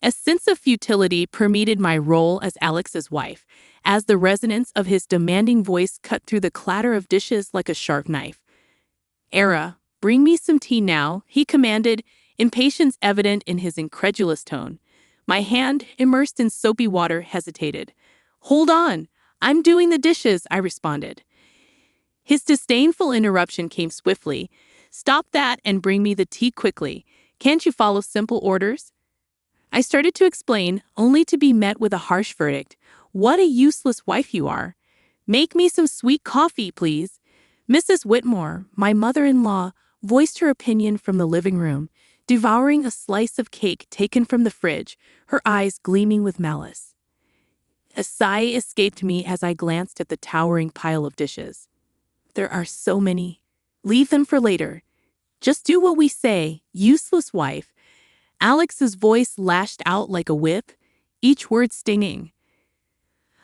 A sense of futility permeated my role as Alex's wife, as the resonance of his demanding voice cut through the clatter of dishes like a sharp knife. "Aara, bring me some tea now," he commanded, impatience evident in his incredulous tone. My hand, immersed in soapy water, hesitated. "Hold on, I'm doing the dishes," I responded. His disdainful interruption came swiftly. "Stop that and bring me the tea quickly. Can't you follow simple orders?" I started to explain, only to be met with a harsh verdict. "What a useless wife you are. Make me some sweet coffee, please." Mrs. Whitmore, my mother-in-law, voiced her opinion from the living room, devouring a slice of cake taken from the fridge, her eyes gleaming with malice. A sigh escaped me as I glanced at the towering pile of dishes. "There are so many. Leave them for later. Just do what we say, useless wife." Alex's voice lashed out like a whip, each word stinging.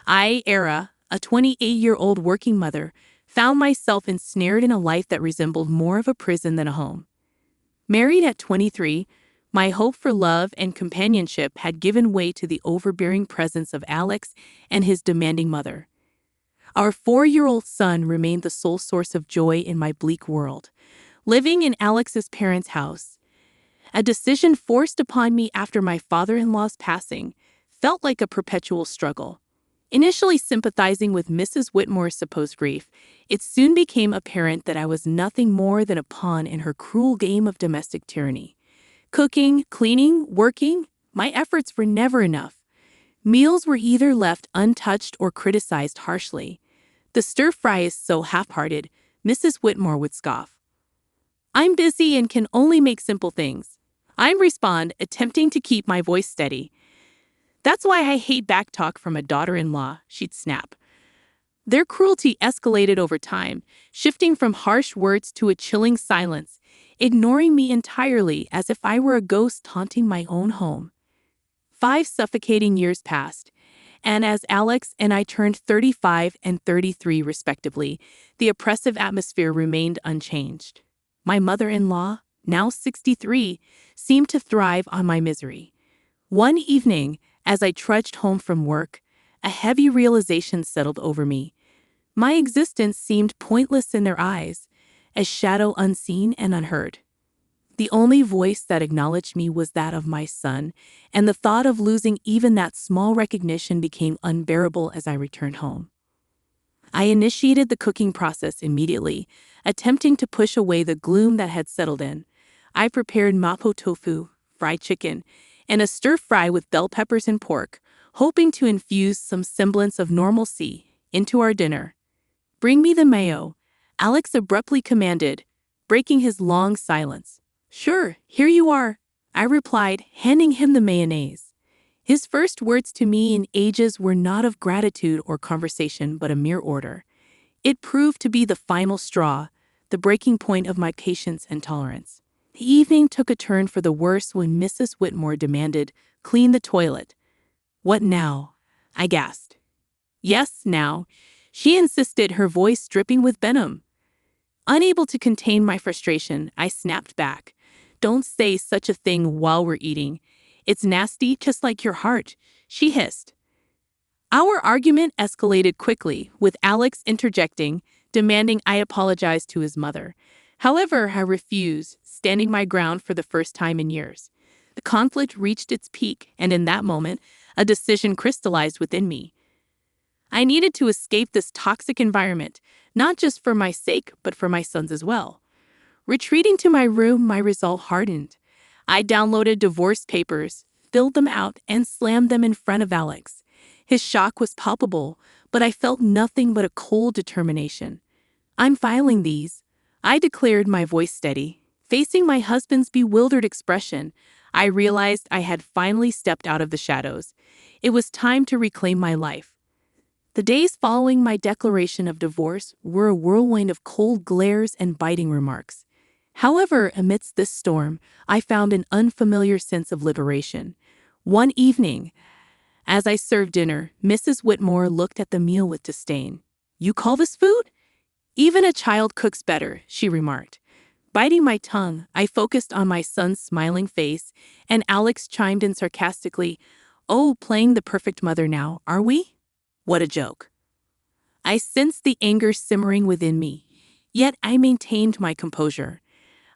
I, Aara, a 28-year-old working mother, found myself ensnared in a life that resembled more of a prison than a home. Married at 23, my hope for love and companionship had given way to the overbearing presence of Alex and his demanding mother. Our 4-year-old son remained the sole source of joy in my bleak world. Living in Alex's parents' house, a decision forced upon me after my father-in-law's passing, felt like a perpetual struggle. Initially sympathizing with Mrs. Whitmore's supposed grief, it soon became apparent that I was nothing more than a pawn in her cruel game of domestic tyranny. Cooking, cleaning, working, my efforts were never enough. Meals were either left untouched or criticized harshly. "The stir-fry is so half-hearted," Mrs. Whitmore would scoff. "I'm busy and can only make simple things," I'd respond, attempting to keep my voice steady. "That's why I hate backtalk from a daughter-in-law," she'd snap. Their cruelty escalated over time, shifting from harsh words to a chilling silence, ignoring me entirely as if I were a ghost haunting my own home. 5 suffocating years passed, and as Alex and I turned 35 and 33 respectively, the oppressive atmosphere remained unchanged. My mother-in-law, now 63, seemed to thrive on my misery. One evening, as I trudged home from work, a heavy realization settled over me. My existence seemed pointless in their eyes, a shadow unseen and unheard. The only voice that acknowledged me was that of my son, and the thought of losing even that small recognition became unbearable as I returned home. I initiated the cooking process immediately, attempting to push away the gloom that had settled in. I prepared mapo tofu, fried chicken, and a stir-fry with bell peppers and pork, hoping to infuse some semblance of normalcy into our dinner. "Bring me the mayo," Alex abruptly commanded, breaking his long silence. "Sure, here you are," I replied, handing him the mayonnaise. His first words to me in ages were not of gratitude or conversation, but a mere order. It proved to be the final straw, the breaking point of my patience and tolerance. The evening took a turn for the worse when Mrs. Whitmore demanded, "Clean the toilet." "What now?" I gasped. "Yes, now," she insisted, her voice dripping with venom. Unable to contain my frustration, I snapped back. "Don't say such a thing while we're eating. It's nasty, just like your heart," she hissed. Our argument escalated quickly, with Alex interjecting, demanding I apologize to his mother. However, I refused, standing my ground for the first time in years. The conflict reached its peak, and in that moment, a decision crystallized within me. I needed to escape this toxic environment, not just for my sake, but for my son's as well. Retreating to my room, my resolve hardened. I downloaded divorce papers, filled them out, and slammed them in front of Alex. His shock was palpable, but I felt nothing but a cold determination. "I'm filing these," I declared, my voice steady. Facing my husband's bewildered expression, I realized I had finally stepped out of the shadows. It was time to reclaim my life. The days following my declaration of divorce were a whirlwind of cold glares and biting remarks. However, amidst this storm, I found an unfamiliar sense of liberation. One evening, as I served dinner, Mrs. Whitmore looked at the meal with disdain. "You call this food? Even a child cooks better," she remarked. Biting my tongue, I focused on my son's smiling face, and Alex chimed in sarcastically, "Oh, playing the perfect mother now, are we? What a joke." I sensed the anger simmering within me, yet I maintained my composure.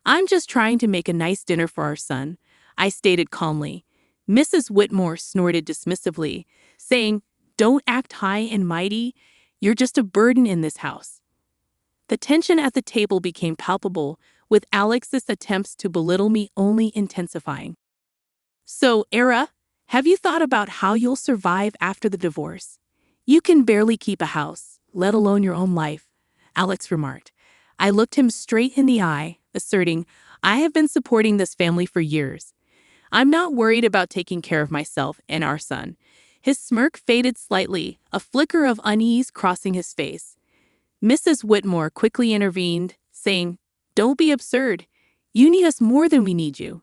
"I'm just trying to make a nice dinner for our son," I stated calmly. Mrs. Whitmore snorted dismissively, saying, "Don't act high and mighty. You're just a burden in this house." The tension at the table became palpable, with Alex's attempts to belittle me only intensifying. "So, Aara, have you thought about how you'll survive after the divorce? You can barely keep a house, let alone your own life," Alex remarked. I looked him straight in the eye, asserting, "I have been supporting this family for years. I'm not worried about taking care of myself and our son." His smirk faded slightly, a flicker of unease crossing his face. Mrs. Whitmore quickly intervened, saying, "Don't be absurd. You need us more than we need you."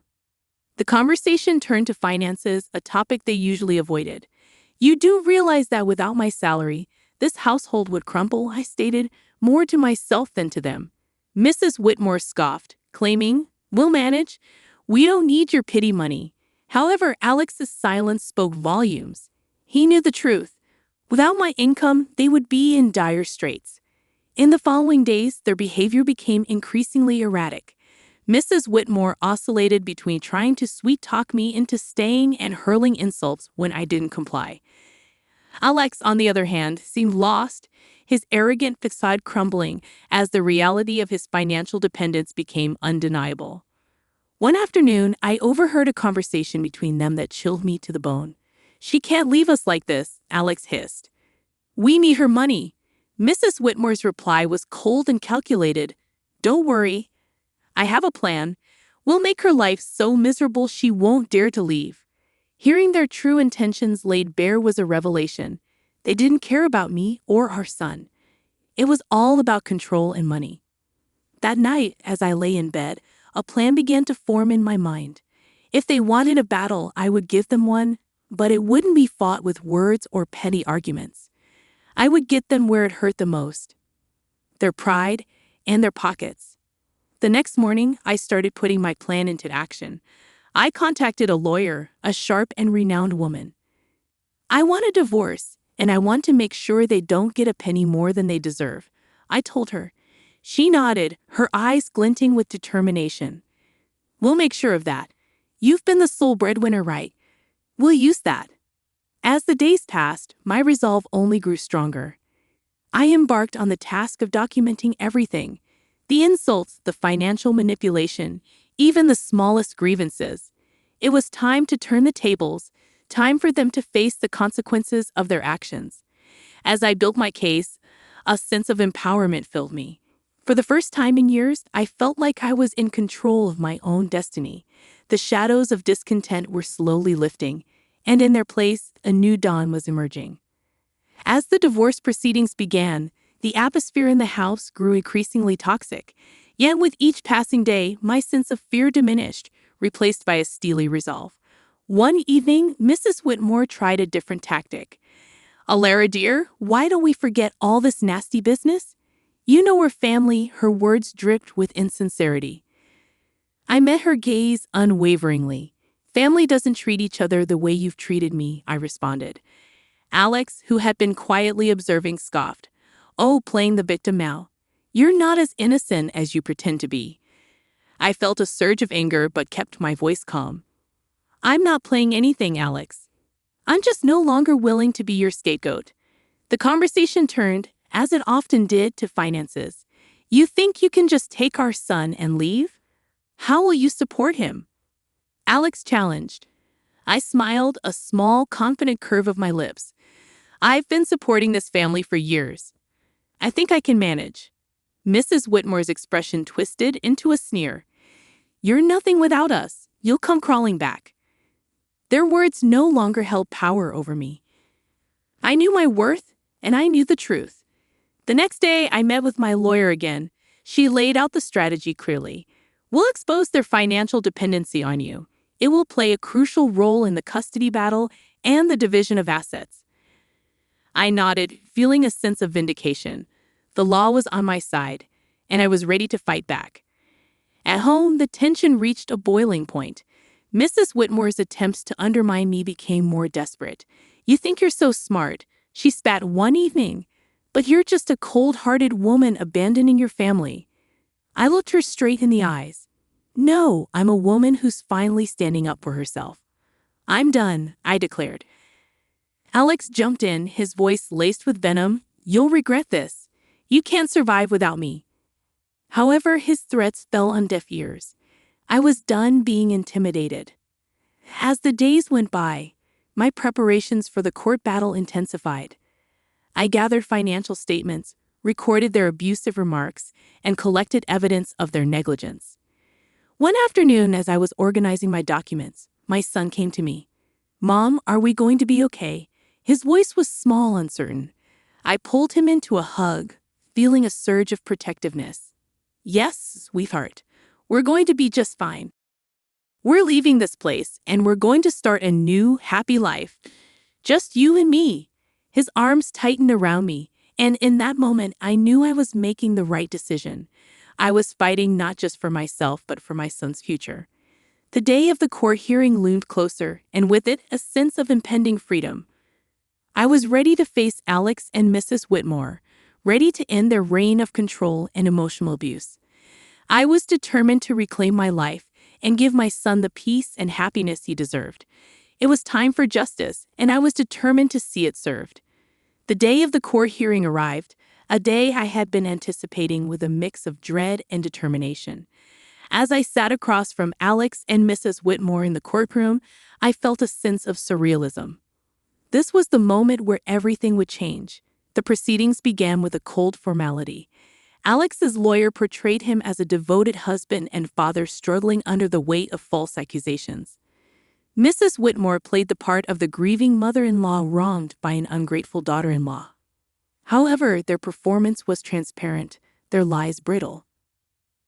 The conversation turned to finances, a topic they usually avoided. "You do realize that without my salary, this household would crumble," I stated, more to myself than to them. Mrs. Whitmore scoffed, claiming, "We'll manage. We don't need your pity money." However, Alex's silence spoke volumes. He knew the truth. Without my income, they would be in dire straits. In the following days, their behavior became increasingly erratic. Mrs. Whitmore oscillated between trying to sweet-talk me into staying and hurling insults when I didn't comply. Alex, on the other hand, seemed lost, his arrogant facade crumbling as the reality of his financial dependence became undeniable. One afternoon, I overheard a conversation between them that chilled me to the bone. "She can't leave us like this," Alex hissed. "We need her money." Mrs. Whitmore's reply was cold and calculated. "Don't worry. I have a plan. We'll make her life so miserable she won't dare to leave." Hearing their true intentions laid bare was a revelation. They didn't care about me or our son. It was all about control and money. That night, as I lay in bed, a plan began to form in my mind. If they wanted a battle, I would give them one, but it wouldn't be fought with words or petty arguments. I would get them where it hurt the most: their pride and their pockets. The next morning, I started putting my plan into action. I contacted a lawyer, a sharp and renowned woman. "I want a divorce, and I want to make sure they don't get a penny more than they deserve," I told her. She nodded, her eyes glinting with determination. "We'll make sure of that. You've been the sole breadwinner, right? We'll use that." As the days passed, my resolve only grew stronger. I embarked on the task of documenting everything: the insults, the financial manipulation, even the smallest grievances. It was time to turn the tables, time for them to face the consequences of their actions. As I built my case, a sense of empowerment filled me. For the first time in years, I felt like I was in control of my own destiny. The shadows of discontent were slowly lifting, and in their place, a new dawn was emerging. As the divorce proceedings began, the atmosphere in the house grew increasingly toxic. Yet with each passing day, my sense of fear diminished, replaced by a steely resolve. One evening, Mrs. Whitmore tried a different tactic. "Alara, dear, why don't we forget all this nasty business? You know we're family," her words dripped with insincerity. I met her gaze unwaveringly. "Family doesn't treat each other the way you've treated me," I responded. Alex, who had been quietly observing, scoffed. "Oh, playing the victim now. You're not as innocent as you pretend to be." I felt a surge of anger but kept my voice calm. "I'm not playing anything, Alex. I'm just no longer willing to be your scapegoat." The conversation turned, as it often did, to finances. "You think you can just take our son and leave? How will you support him?" Alex challenged. I smiled, a small, confident curve of my lips. "I've been supporting this family for years. I think I can manage." Mrs. Whitmore's expression twisted into a sneer. "You're nothing without us. You'll come crawling back." Their words no longer held power over me. I knew my worth, and I knew the truth. The next day, I met with my lawyer again. She laid out the strategy clearly. "We'll expose their financial dependency on you. It will play a crucial role in the custody battle and the division of assets." I nodded, feeling a sense of vindication. The law was on my side, and I was ready to fight back. At home, the tension reached a boiling point. Mrs. Whitmore's attempts to undermine me became more desperate. "You think you're so smart," she spat one evening, "but you're just a cold-hearted woman abandoning your family." I looked her straight in the eyes. "No, I'm a woman who's finally standing up for herself." "I'm done," I declared. Alex jumped in, his voice laced with venom. "You'll regret this. You can't survive without me." However, his threats fell on deaf ears. I was done being intimidated. As the days went by, my preparations for the court battle intensified. I gathered financial statements, recorded their abusive remarks, and collected evidence of their negligence. One afternoon, as I was organizing my documents, my son came to me. "Mom, are we going to be okay?" His voice was small, uncertain. I pulled him into a hug, feeling a surge of protectiveness. "Yes, sweetheart, we're going to be just fine. We're leaving this place, and we're going to start a new, happy life. Just you and me." His arms tightened around me, and in that moment, I knew I was making the right decision. I was fighting not just for myself, but for my son's future. The day of the court hearing loomed closer, and with it, a sense of impending freedom. I was ready to face Alex and Mrs. Whitmore, ready to end their reign of control and emotional abuse. I was determined to reclaim my life and give my son the peace and happiness he deserved. It was time for justice, and I was determined to see it served. The day of the court hearing arrived, a day I had been anticipating with a mix of dread and determination. As I sat across from Alex and Mrs. Whitmore in the courtroom, I felt a sense of surrealism. This was the moment where everything would change. The proceedings began with a cold formality. Alex's lawyer portrayed him as a devoted husband and father struggling under the weight of false accusations. Mrs. Whitmore played the part of the grieving mother-in-law wronged by an ungrateful daughter-in-law. However, their performance was transparent, their lies brittle.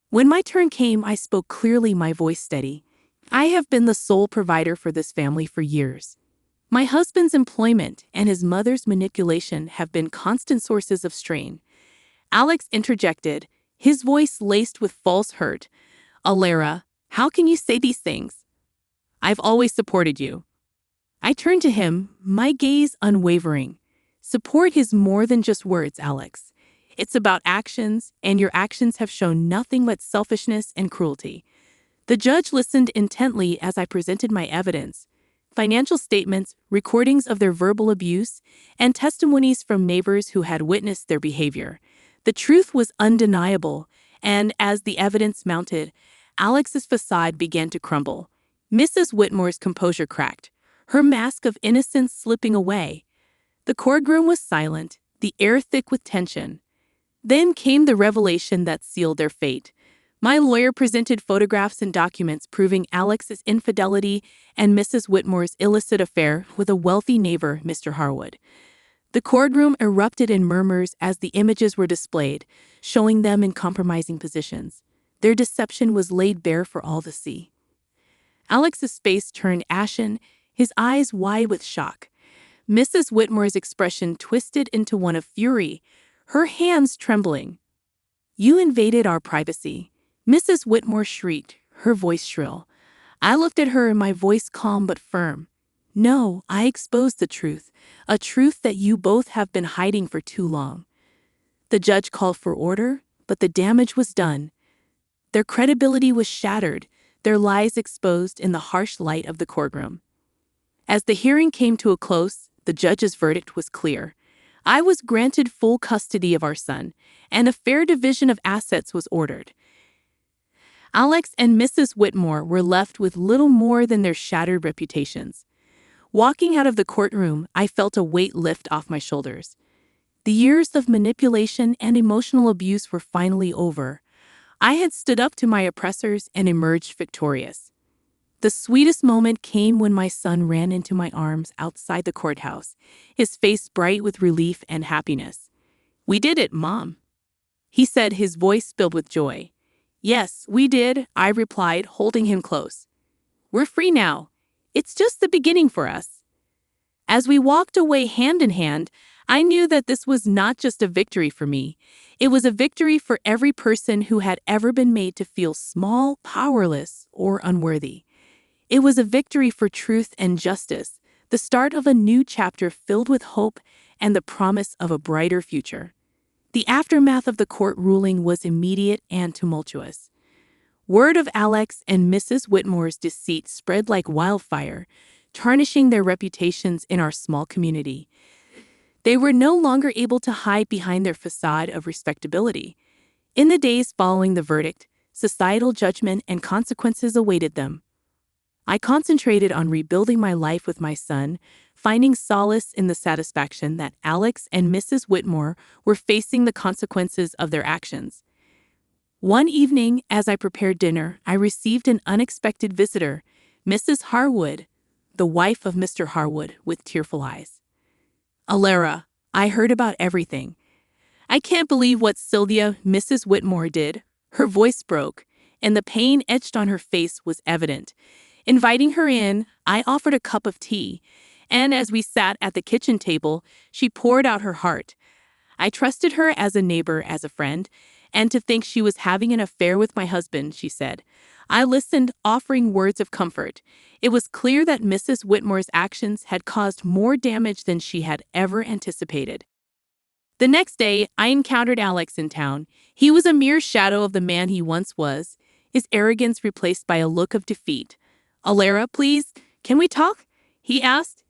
When my turn came, I spoke clearly, my voice steady. "I have been the sole provider for this family for years. My husband's employment and his mother's manipulation have been constant sources of strain." Alex interjected, his voice laced with false hurt. "Aara, how can you say these things? I've always supported you." I turned to him, my gaze unwavering. "Support is more than just words, Alex. It's about actions, and your actions have shown nothing but selfishness and cruelty." The judge listened intently as I presented my evidence. Financial statements, recordings of their verbal abuse, and testimonies from neighbors who had witnessed their behavior. The truth was undeniable, and as the evidence mounted, Alex's facade began to crumble. Mrs. Whitmore's composure cracked, her mask of innocence slipping away. The courtroom was silent, the air thick with tension. Then came the revelation that sealed their fate. My lawyer presented photographs and documents proving Alex's infidelity and Mrs. Whitmore's illicit affair with a wealthy neighbor, Mr. Harwood. The courtroom erupted in murmurs as the images were displayed, showing them in compromising positions. Their deception was laid bare for all to see. Alex's face turned ashen, his eyes wide with shock. Mrs. Whitmore's expression twisted into one of fury, her hands trembling. "You invaded our privacy," Mrs. Whitmore shrieked, her voice shrill. I looked at her, my voice calm but firm. "No, I exposed the truth, a truth that you both have been hiding for too long." The judge called for order, but the damage was done. Their credibility was shattered, their lies exposed in the harsh light of the courtroom. As the hearing came to a close, the judge's verdict was clear. I was granted full custody of our son, and a fair division of assets was ordered. Alex and Mrs. Whitmore were left with little more than their shattered reputations. Walking out of the courtroom, I felt a weight lift off my shoulders. The years of manipulation and emotional abuse were finally over. I had stood up to my oppressors and emerged victorious. The sweetest moment came when my son ran into my arms outside the courthouse, his face bright with relief and happiness. "We did it, Mom," he said, his voice filled with joy. "Yes, we did," I replied, holding him close. "We're free now. It's just the beginning for us." As we walked away hand in hand, I knew that this was not just a victory for me. It was a victory for every person who had ever been made to feel small, powerless, or unworthy. It was a victory for truth and justice, the start of a new chapter filled with hope and the promise of a brighter future. The aftermath of the court ruling was immediate and tumultuous. Word of Alex and Mrs. Whitmore's deceit spread like wildfire, tarnishing their reputations in our small community. They were no longer able to hide behind their facade of respectability. In the days following the verdict, societal judgment and consequences awaited them. I concentrated on rebuilding my life with my son, finding solace in the satisfaction that Alex and Mrs. Whitmore were facing the consequences of their actions. One evening, as I prepared dinner, I received an unexpected visitor, Mrs. Harwood, the wife of Mr. Harwood, with tearful eyes. "Aara, I heard about everything. I can't believe what Sylvia, Mrs. Whitmore, did." Her voice broke, and the pain etched on her face was evident. Inviting her in, I offered a cup of tea, and as we sat at the kitchen table, she poured out her heart. I trusted her as a neighbor, as a friend, and to think she was having an affair with my husband, she said. I listened, offering words of comfort. It was clear that Mrs. Whitmore's actions had caused more damage than she had ever anticipated. The next day, I encountered Alex in town. He was a mere shadow of the man he once was, his arrogance replaced by a look of defeat. "Aara, please, can we talk?" he asked,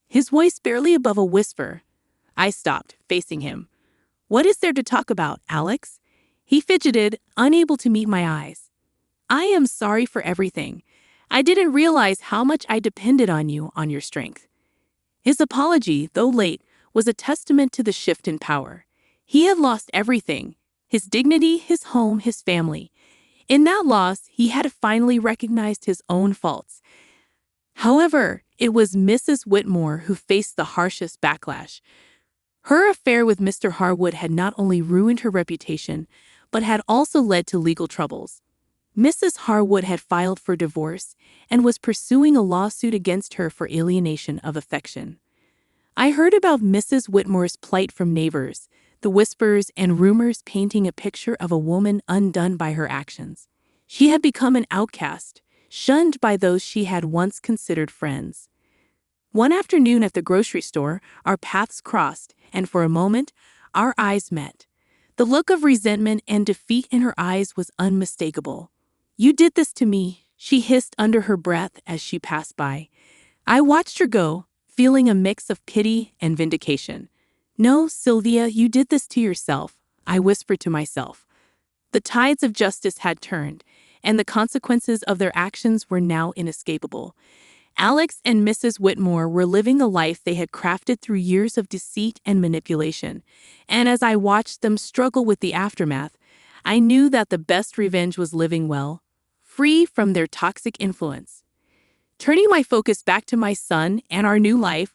his voice barely above a whisper. I stopped, facing him. "What is there to talk about, Alex?" He fidgeted, unable to meet my eyes. "I am sorry for everything. I didn't realize how much I depended on you, on your strength." His apology, though late, was a testament to the shift in power. He had lost everything: his dignity, his home, his family. In that loss, he had finally recognized his own faults. However, it was Mrs. Whitmore who faced the harshest backlash. Her affair with Mr. Harwood had not only ruined her reputation, but had also led to legal troubles. Mrs. Harwood had filed for divorce and was pursuing a lawsuit against her for alienation of affection. I heard about Mrs. Whitmore's plight from neighbors, the whispers and rumors painting a picture of a woman undone by her actions. She had become an outcast, shunned by those she had once considered friends. One afternoon at the grocery store, our paths crossed, and for a moment, our eyes met. The look of resentment and defeat in her eyes was unmistakable. "You did this to me," she hissed under her breath as she passed by. I watched her go, feeling a mix of pity and vindication. "No, Sylvia, you did this to yourself," I whispered to myself. The tides of justice had turned, and the consequences of their actions were now inescapable. Alex and Mrs. Whitmore were living a life they had crafted through years of deceit and manipulation, and as I watched them struggle with the aftermath, I knew that the best revenge was living well, free from their toxic influence. Turning my focus back to my son and our new life,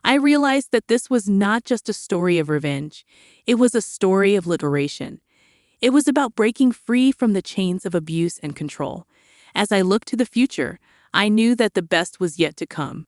I realized that this was not just a story of revenge. It was a story of liberation. It was about breaking free from the chains of abuse and control. As I looked to the future, I knew that the best was yet to come.